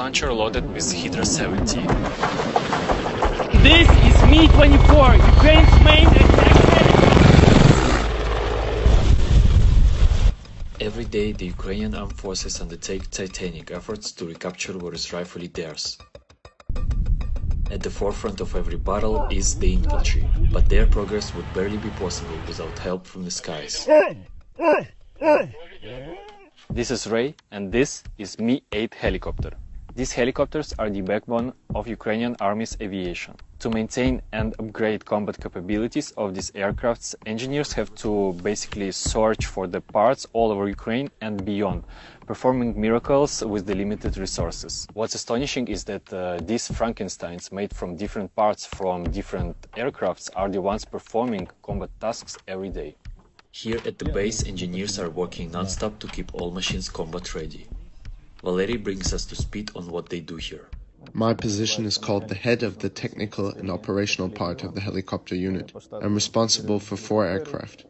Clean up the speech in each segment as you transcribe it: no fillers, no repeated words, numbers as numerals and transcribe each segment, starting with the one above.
launcher loaded with Hydra 70. This is Mi-24, Ukraine's main attack helicopter. Every day, the Ukrainian armed forces undertake titanic efforts to recapture what is rightfully theirs. At the forefront of every battle is the infantry, but their progress would barely be possible without help from the skies. This is Ray, and this is Mi-8 helicopter. These helicopters are the backbone of Ukrainian Army's aviation. To maintain and upgrade combat capabilities of these aircrafts, engineers have to basically search for the parts all over Ukraine and beyond, performing miracles with the limited resources. What's astonishing is that these Frankensteins made from different parts from different aircrafts are the ones performing combat tasks every day. Here at the base, engineers are working non-stop to keep all machines combat ready. Valery brings us to speed on what they do here. My position is called the head of the technical and operational part of the helicopter unit. I'm responsible for 4 aircraft.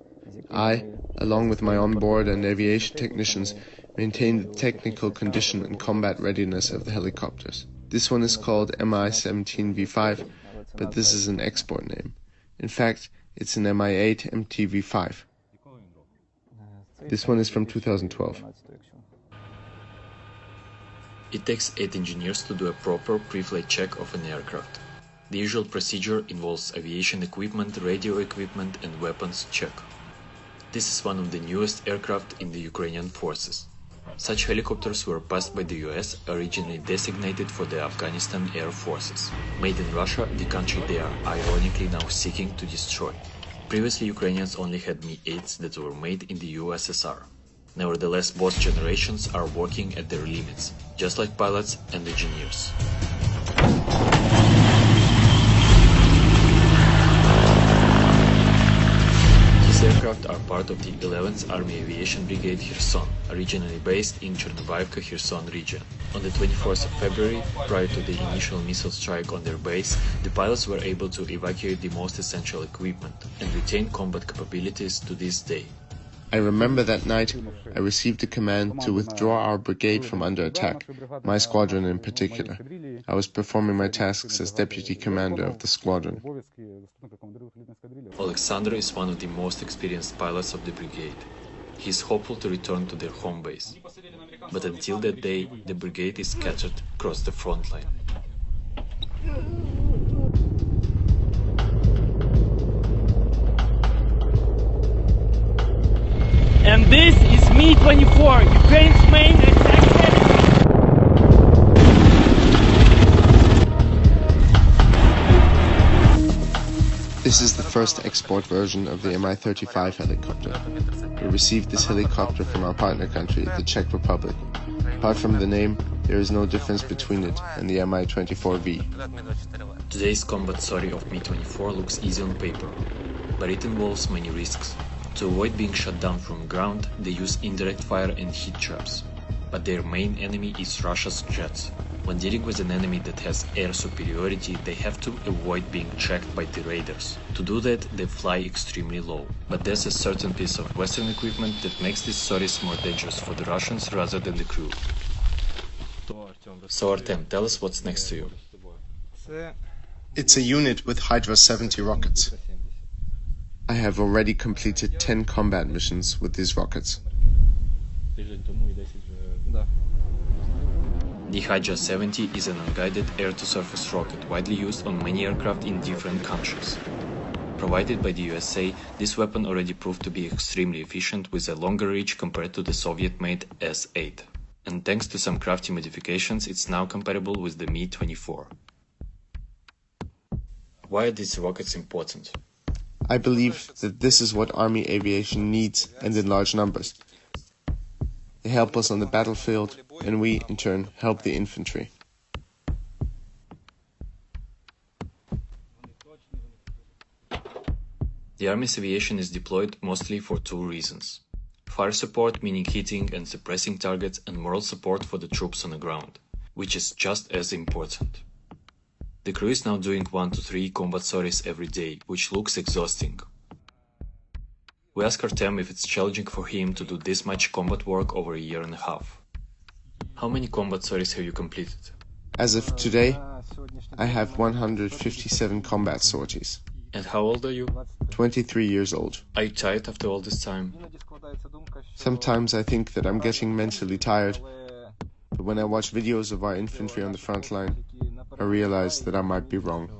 I, along with my onboard and aviation technicians, maintain the technical condition and combat readiness of the helicopters. This one is called Mi-17V5, but this is an export name. In fact, it's an Mi-8 MTV5. This one is from 2012. It takes 8 engineers to do a proper pre-flight check of an aircraft. The usual procedure involves aviation equipment, radio equipment and weapons check. This is one of the newest aircraft in the Ukrainian forces. Such helicopters were passed by the US, originally designated for the Afghanistan Air Forces. Made in Russia, the country they are ironically now seeking to destroy. Previously, Ukrainians only had Mi-8s that were made in the USSR. Nevertheless, both generations are working at their limits, just like pilots and engineers. These aircraft are part of the 11th Army Aviation Brigade Kherson, originally based in Chernobyivka, Kherson region. On the 24th of February, prior to the initial missile strike on their base, the pilots were able to evacuate the most essential equipment and retain combat capabilities to this day. I remember that night I received a command to withdraw our brigade from under attack, my squadron in particular. I was performing my tasks as deputy commander of the squadron. Alexander is one of the most experienced pilots of the brigade. He is hopeful to return to their home base. But until that day, the brigade is scattered across the front line. And this is Mi-24, Ukraine's main attack helicopter. This is the first export version of the Mi-35 helicopter. We received this helicopter from our partner country, the Czech Republic. Apart from the name, there is no difference between it and the Mi-24V. Today's combat story of Mi-24 looks easy on paper, but it involves many risks. To avoid being shot down from ground, they use indirect fire and heat traps. But their main enemy is Russia's jets. When dealing with an enemy that has air superiority, they have to avoid being tracked by the raiders. To do that, they fly extremely low. But there's a certain piece of Western equipment that makes these stories more dangerous for the Russians rather than the crew. So Artem, tell us what's next to you. It's a unit with Hydra 70 rockets. I have already completed 10 combat missions with these rockets. The Hydra 70 is an unguided air-to-surface rocket widely used on many aircraft in different countries. Provided by the USA, this weapon already proved to be extremely efficient with a longer reach compared to the Soviet-made S-8. And thanks to some crafty modifications, it's now compatible with the Mi-24. Why are these rockets important? I believe that this is what Army aviation needs, and in large numbers. They help us on the battlefield, and we, in turn, help the infantry. The Army's aviation is deployed mostly for 2 reasons. Fire support, meaning hitting and suppressing targets, and moral support for the troops on the ground, which is just as important. The crew is now doing 1 to 3 combat sorties every day, which looks exhausting. We ask Artem if it's challenging for him to do this much combat work over a year and a half. How many combat sorties have you completed? As of today, I have 157 combat sorties. And how old are you? 23 years old. Are you tired after all this time? Sometimes I think that I'm getting mentally tired, but when I watch videos of our infantry on the front line, I realize that I might be wrong.